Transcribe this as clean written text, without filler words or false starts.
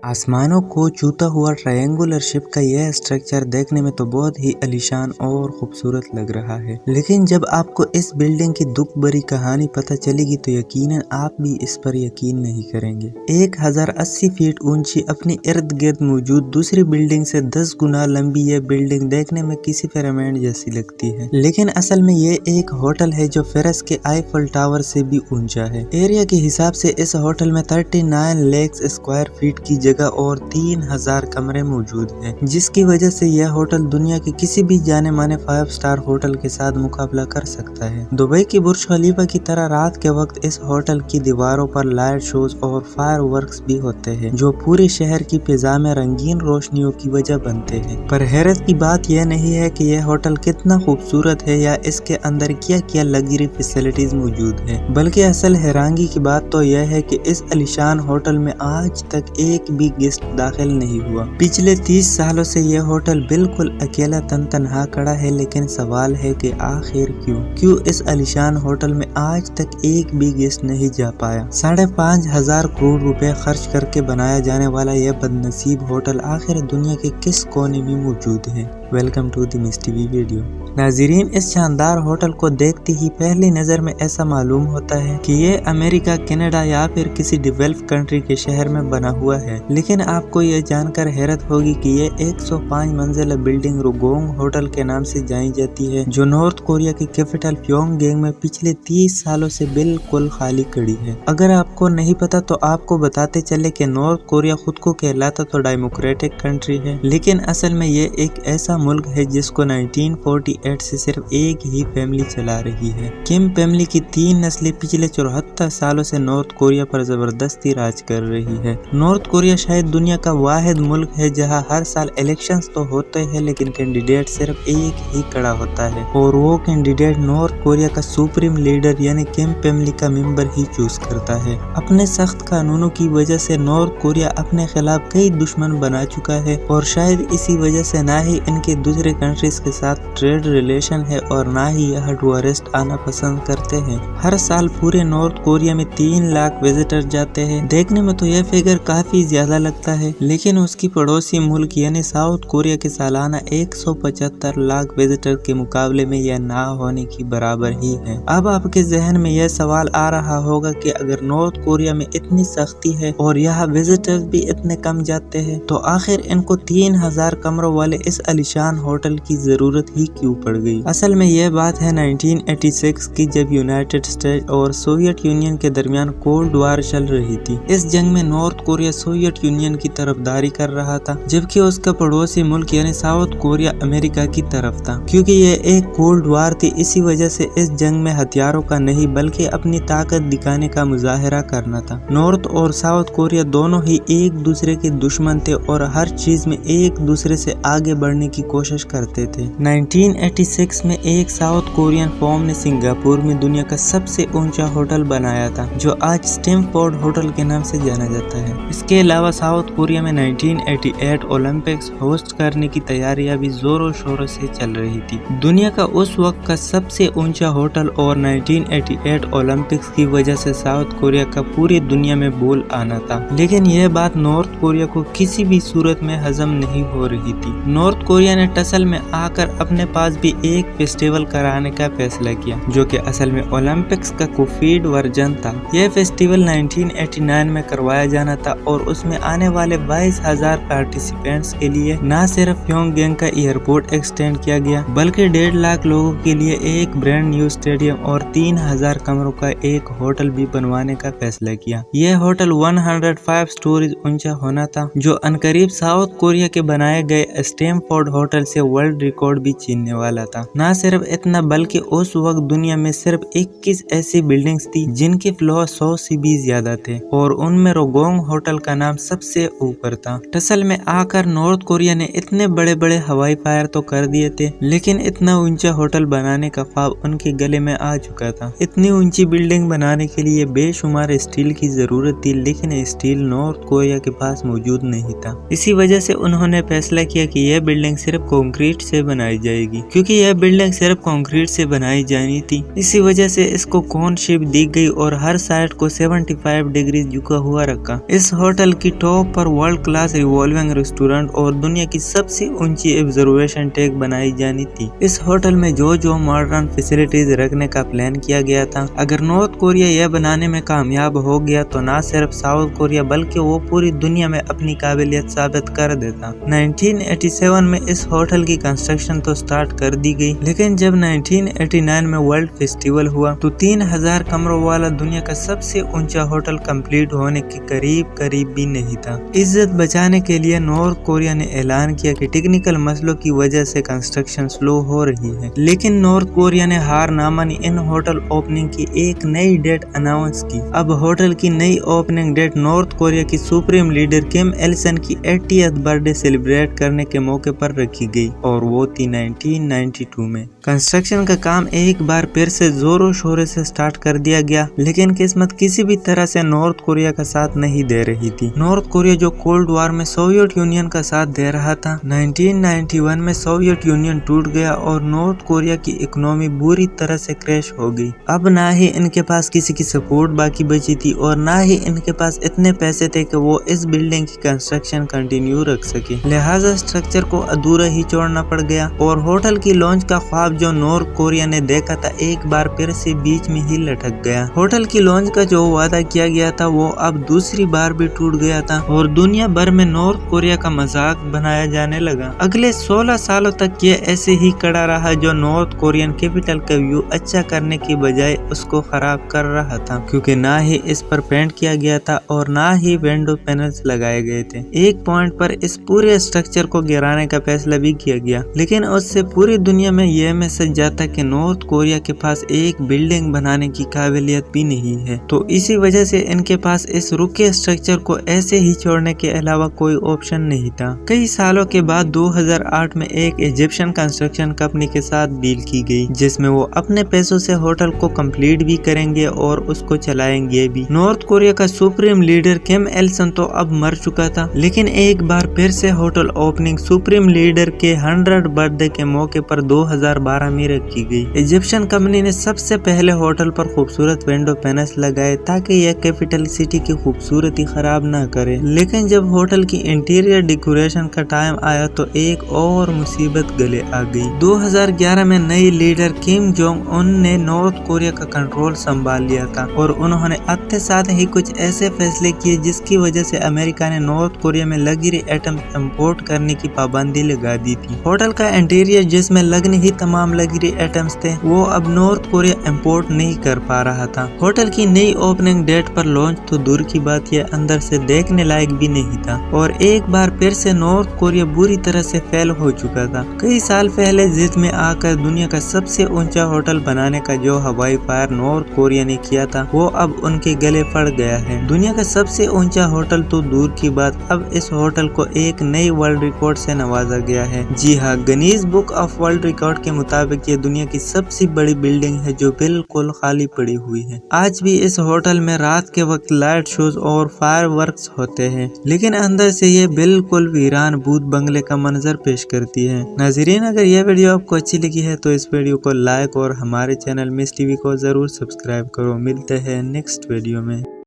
आसमानों को छूता हुआ ट्रायंगुलर शिप का यह स्ट्रक्चर देखने में तो बहुत ही आलीशान और खूबसूरत लग रहा है, लेकिन जब आपको इस बिल्डिंग की दुख भरी कहानी पता चलेगी तो यकीनन आप भी इस पर यकीन नहीं करेंगे। 1080 फीट ऊंची अपनी इर्द गिर्द मौजूद दूसरी बिल्डिंग से 10 गुना लंबी यह बिल्डिंग देखने में किसी पिरामिड जैसी लगती है, लेकिन असल में ये एक होटल है जो फेरस के आईफल टावर से भी ऊंचा है। एरिया के हिसाब से इस होटल में 39 लाख स्क्वायर फीट की जगह और 3000 कमरे मौजूद हैं, जिसकी वजह से यह होटल दुनिया के किसी भी जाने माने 5 स्टार होटल के साथ मुकाबला कर सकता है। दुबई की बुर्ज खलीफा की तरह रात के वक्त इस होटल की दीवारों पर लाइट शोज और फायर वर्क्स भी होते हैं, जो पूरे शहर की फिजा में रंगीन रोशनियों की वजह बनते हैं। पर हैरत की बात यह नहीं है कि यह होटल कितना खूबसूरत है या इसके अंदर क्या क्या लग्जरी फैसिलिटीज मौजूद है, बल्कि असल हैरानगी की बात तो यह है कि इस आलीशान होटल में आज तक एक भी गेस्ट दाखिल नहीं हुआ। पिछले 30 सालों से यह होटल बिल्कुल अकेला तनहा खड़ा है, लेकिन सवाल है कि आखिर क्यों इस आलीशान होटल में आज तक एक भी गेस्ट नहीं जा पाया। 5,500 करोड़ रुपए खर्च करके बनाया जाने वाला यह बदनसीब होटल आखिर दुनिया के किस कोने में मौजूद है। वेलकम टू द मिस्टीवी वीडियो। नाज़रीन, इस शानदार होटल को देखते ही पहली नज़र में ऐसा मालूम होता है कि ये अमेरिका, कनाडा या फिर किसी डेवलप कंट्री के शहर में बना हुआ है, लेकिन आपको ये जानकर हैरत होगी कि ये 105 मंजिला बिल्डिंग रुगोंग होटल के नाम से जानी जाती है, जो नॉर्थ कोरिया की कैपिटल प्योंगयांग में पिछले 30 सालों से बिल्कुल खाली खड़ी है। अगर आपको नहीं पता तो आपको बताते चले कि नॉर्थ कोरिया खुद को कहलाता तो डेमोक्रेटिक कंट्री है, लेकिन असल में ये एक ऐसा मुल्क है जिसको 1948 से सिर्फ एक ही फैमिली चला रही है। किम फैमिली की 3 नस्लें पिछले 74 सालों से नॉर्थ कोरिया पर जबरदस्ती राज कर रही है। नॉर्थ कोरिया शायद दुनिया का वाहिद मुल्क है जहां हर साल इलेक्शंस तो होते हैं, लेकिन कैंडिडेट सिर्फ एक ही खड़ा होता है और वो कैंडिडेट नॉर्थ कोरिया का सुप्रीम लीडर यानी किम फैमिली का मेंबर ही चूज करता है। अपने सख्त कानूनों की वजह से नॉर्थ कोरिया अपने खिलाफ कई दुश्मन बना चुका है और शायद इसी वजह से ना ही इनके दूसरे कंट्रीज के साथ ट्रेड रिलेशन है और ना ही यह टूरिस्ट आना पसंद करते हैं। हर साल पूरे नॉर्थ कोरिया में 3 लाख विजिटर जाते हैं। देखने में तो यह फिगर काफी ज्यादा लगता है, लेकिन उसकी पड़ोसी मुल्क यानी साउथ कोरिया के सालाना 175 लाख विजिटर के मुकाबले में यह ना होने की बराबर ही है। अब आपके जहन में यह सवाल आ रहा होगा कि अगर नॉर्थ कोरिया में इतनी सख्ती है और यहाँ विजिटर्स भी इतने कम जाते हैं, तो आखिर इनको 3000 कमरों वाले इस आलीशान होटल की जरूरत ही क्यों पड़ गई। असल में यह बात है 1986 की, जब यूनाइटेड स्टेट और सोवियत यूनियन के दरमियान कोल्ड वार चल रही थी। इस जंग में नॉर्थ कोरिया सोवियत यूनियन की तरफदारी कर रहा था, जबकि उसका पड़ोसी मुल्क यानी साउथ कोरिया अमेरिका की तरफ था। क्योंकि यह एक कोल्ड वार थी, इसी वजह से इस जंग में हथियारों का नहीं बल्कि अपनी ताकत दिखाने का मुजाहरा करना था। नॉर्थ और साउथ कोरिया दोनों ही एक दूसरे के दुश्मन थे और हर चीज में एक दूसरे से आगे बढ़ने की कोशिश करते थे। 1986 में एक साउथ कोरियन फर्म ने सिंगापुर में दुनिया का सबसे ऊंचा होटल बनाया था, जो आज स्टैमफोर्ड होटल के नाम से जाना जाता है। इसके अलावा साउथ कोरिया में 1988 ओलंपिक्स होस्ट करने की तैयारियां भी जोरों शोरों से चल रही थी। दुनिया का उस वक्त का सबसे ऊंचा होटल और 1988 ओलंपिक्स की वजह से साउथ कोरिया का पूरी दुनिया में बोल आना था, लेकिन यह बात नॉर्थ कोरिया को किसी भी सूरत में हजम नहीं हो रही थी। नॉर्थ कोरिया ने टसल में आकर अपने पास भी एक फेस्टिवल कराने का फैसला किया, जो कि असल में ओलंपिक्स का कोफीड वर्जन था। यह फेस्टिवल 1989 में करवाया जाना था और उसमें आने वाले 22,000 पार्टिसिपेंट्स के लिए न सिर्फ प्योंगयांग का एयरपोर्ट एक्सटेंड किया गया, बल्कि 1.5 लाख लोगों के लिए एक ब्रांड न्यू स्टेडियम और 3000 कमरों का एक होटल भी बनवाने का फैसला किया। यह होटल 105 स्टोरीज ऊंचा होना था, जो अनकरीब साउथ कोरिया के बनाए गए स्टैमफोर्ड होटल से वर्ल्ड रिकॉर्ड भी छीनने वाला था। न सिर्फ इतना बल्कि उस वक्त दुनिया में सिर्फ 21 ऐसी बिल्डिंग्स थी जिनके फ्लोर 100 से भी ज्यादा थे और उनमें रुगोंग होटल का नाम सबसे ऊपर था। टसल में आकर नॉर्थ कोरिया ने इतने बड़े बड़े हवाई फायर तो कर दिए थे, लेकिन इतना ऊंचा होटल बनाने का ख्वाब उनके गले में आ चुका था। इतनी ऊंची बिल्डिंग बनाने के लिए बेशुमार स्टील की जरूरत थी, लेकिन स्टील नॉर्थ कोरिया के पास मौजूद नहीं था। इसी वजह से उन्होंने फैसला किया कि यह बिल्डिंग सिर्फ कंक्रीट से बनाई जाएगी, क्योंकि यह बिल्डिंग सिर्फ कंक्रीट से बनाई जानी थी। इसी वजह से इसको कोन शेप दी गई और हर साइड को 75 डिग्री झुका हुआ रखा। इस होटल की टॉप पर वर्ल्ड क्लास रिवॉल्विंग रेस्टोरेंट और दुनिया की सबसे ऊंची ऑब्जर्वेशन टेक बनाई जानी थी। इस होटल में जो मॉडर्न फैसिलिटीज रखने का प्लान किया गया था। अगर नॉर्थ कोरिया यह बनाने में कामयाब हो गया तो न सिर्फ साउथ कोरिया बल्कि वो पूरी दुनिया में अपनी काबिलियत साबित कर देता। 1987 में इस होटल की कंस्ट्रक्शन तो स्टार्ट कर दी गई, लेकिन जब 1989 में वर्ल्ड फेस्टिवल हुआ तो 3000 कमरों वाला दुनिया का सबसे ऊंचा होटल कंप्लीट होने के करीब भी नहीं था। इज्जत बचाने के लिए नॉर्थ कोरिया ने ऐलान किया कि टेक्निकल मसलों की वजह से कंस्ट्रक्शन स्लो हो रही है, लेकिन नॉर्थ कोरिया ने हार ना मानी। इन होटल ओपनिंग की एक नई डेट अनाउंस की। अब होटल की नई ओपनिंग डेट नॉर्थ कोरिया की सुप्रीम लीडर किम इल संग की 80th बर्थडे सेलिब्रेट करने के मौके पर रखी गई और वो थी 1992 में। कंस्ट्रक्शन का काम एक बार फिर से जोरों शोरों से स्टार्ट कर दिया गया, लेकिन किस्मत किसी भी तरह से नॉर्थ कोरिया का साथ नहीं दे रही थी। नॉर्थ कोरिया जो कोल्ड वॉर में सोवियत यूनियन का साथ दे रहा था, 1991 में सोवियत यूनियन टूट गया और नॉर्थ कोरिया की इकोनॉमी बुरी तरह से क्रैश हो गई। अब ना ही इनके पास किसी की सपोर्ट बाकी बची थी और ना ही इनके पास इतने पैसे थे कि वो इस बिल्डिंग की कंस्ट्रक्शन कंटिन्यू रख सके। लिहाजा स्ट्रक्चर को अधूरा ही छोड़ना पड़ गया और होटल की लॉन्च का ख्वाब जो नॉर्थ कोरिया ने देखा था एक बार फिर से बीच में ही लटक गया। होटल की लॉन्च का जो वादा किया गया था वो अब दूसरी बार भी टूट गया था और दुनिया भर में नॉर्थ कोरिया का मजाक बनाया जाने लगा। अगले 16 सालों तक ये ऐसे ही खड़ा रहा जो नॉर्थ कोरियन कैपिटल का व्यू अच्छा करने की बजाय उसको खराब कर रहा था, क्योंकि ना ही इस पर पेंट किया गया था और ना ही विंडो पैनल्स लगाए गए थे। एक पॉइंट पर इस पूरे स्ट्रक्चर को गिराने का फैसला भी किया गया, लेकिन उससे पूरी दुनिया में यह मैसेज जाता कि नॉर्थ कोरिया के पास एक बिल्डिंग बनाने की काबिलियत भी नहीं है। तो इसी वजह से इनके पास इस रुके स्ट्रक्चर को ऐसे ही छोड़ने के अलावा कोई ऑप्शन नहीं था। कई सालों के बाद 2008 में एक इजिप्शियन कंस्ट्रक्शन कंपनी के साथ डील की गई, जिसमें वो अपने पैसों से होटल को कंप्लीट भी करेंगे और उसको चलाएंगे भी। नॉर्थ कोरिया का सुप्रीम लीडर किम इल संग तो अब मर चुका था, लेकिन एक बार फिर से होटल ओपनिंग सुप्रीम लीडर के 100th बर्थडे के मौके पर 2012 में रखी गई। इजिप्शियन कंपनी ने सबसे पहले होटल पर खूबसूरत विंडो पैनल्स लगाए ताकि यह कैपिटल सिटी की खूबसूरती खराब ना करे, लेकिन जब होटल की इंटीरियर डेकोरेशन का टाइम आया तो एक और मुसीबत गले आ गई। 2011 में नई लीडर किम जोंग उन ने नॉर्थ कोरिया का कंट्रोल संभाल लिया था और उन्होंने आते साथ ही कुछ ऐसे फैसले किए जिसकी वजह से अमेरिका ने नॉर्थ कोरिया में लग्जरी आइटम इंपोर्ट करने की पाबंदी लगा दी थी। होटल का इंटीरियर जिसमें लगने ही तमाम लग्जरी आइटम्स थे वो अब नॉर्थ कोरिया इंपोर्ट नहीं कर पा रहा था। होटल की नई ओपनिंग डेट पर लॉन्च तो दूर की बात, यह अंदर से देखने लायक भी नहीं था और एक बार फिर से नॉर्थ कोरिया बुरी तरह से फेल हो चुका था। कई साल पहले जिद में आकर दुनिया का सबसे ऊंचा होटल बनाने का जो हवाई फायर नॉर्थ कोरिया ने किया था वो अब उनके गले पड़ गया है। दुनिया का सबसे ऊंचा होटल तो दूर की बात, अब इस होटल को एक नई वर्ल्ड रिकॉर्ड से नवाजा गया है। जी हाँ, Guinness book of world record के मुताबिक ये दुनिया की सबसे बड़ी बिल्डिंग है जो बिल्कुल खाली पड़ी हुई है। आज भी इस होटल में रात के वक्त लाइट शोज और फायरवर्क्स होते हैं, लेकिन अंदर से ये बिल्कुल वीरान भूत बंगले का मंजर पेश करती है। नाजरीन, अगर यह वीडियो आपको अच्छी लगी है तो इस वीडियो को लाइक और हमारे चैनल मिस टीवी को जरूर सब्सक्राइब करो। मिलते हैं नेक्स्ट वीडियो में।